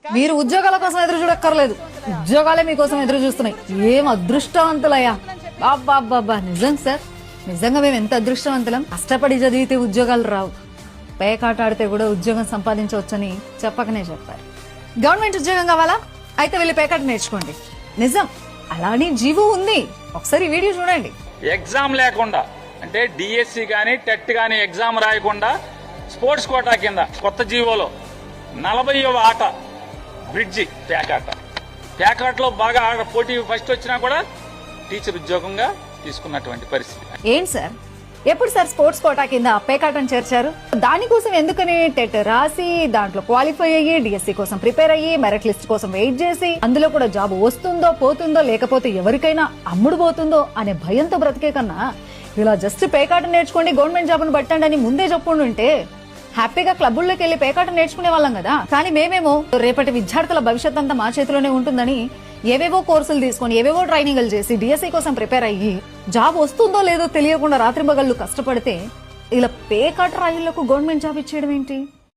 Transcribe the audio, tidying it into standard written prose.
మీరు ఉద్యోగాల కోసం ఎదురు చూడక్కర్లేదు, ఉద్యోగాలే మీకోసం ఎదురు చూస్తున్నాయి. ఏం అదృష్టవంతులయ్యా బాబా. నిజం సార్, నిజంగా మేము ఎంత అదృష్టవంతులం. కష్టపడి చదివితే ఉద్యోగాలు రావు, పేకాట ఆడితే కూడా ఉద్యోగం సంపాదించవచ్చని చెప్పకనే చెప్పారు. గవర్నమెంట్ ఉద్యోగం కావాలా? అయితే వెళ్ళి పేకాట నేర్చుకోండి. నిజం, అలానే జీవో ఉంది, ఒకసారి వీడియో చూడండి. ఎగ్జామ్ లేకుండా అంటే డిఎస్సి గానీ టెట్ గానీ ఎగ్జామ్ రాయకుండా స్పోర్ట్స్ కోటా కింద కొత్త జీవోలో 40వ ఆట బ్రిడ్జి పేకాటలో బాగా పోటీ ఫస్ట్ వచ్చినా కూడా టీచర్ ఉద్యోగంగా తీసుకున్నటువంటి పరిస్థితి. ఏంటి సార్, ఎప్పుడు సార్ స్పోర్ట్స్ కోటా కింద పేకాటను చేర్చారు? దానికోసం ఎందుకని టెట్ రాసి దాంట్లో క్వాలిఫై అయ్యి డిఎస్సి కోసం ప్రిపేర్ అయ్యి మెరిట్ లిస్ట్ కోసం వెయిట్ చేసి అందులో కూడా జాబ్ వస్తుందో పోతుందో లేకపోతే ఎవరికైనా అమ్ముడు పోతుందో అనే భయంతో బ్రతికే కన్నా ఇలా జస్ట్ పేకాట నేర్చుకోండి గవర్నమెంట్ జాబ్ను పట్టండి అని ముందే చెప్పుంటే హ్యాపీగా క్లబ్బుల్లోకి వెళ్లి పేకాట నేర్చుకునే వాళ్ళం కదా. కానీ మేమేమో రేపటి విద్యార్థుల భవిష్యత్ అంతా మా చేతిలోనే ఉంటుందని ఏవేవో కోర్సులు తీసుకొని ఏవేవో ట్రైనింగ్లు చేసి డిఎస్సి కోసం ప్రిపేర్ అయ్యి జాబ్ వస్తుందో లేదో తెలియకుండా రాత్రింబగళ్ళు కష్టపడితే ఇలా పేకాట రాయుళ్లకు గవర్నమెంట్ జాబ్ ఇచ్చేయడం ఏంటి?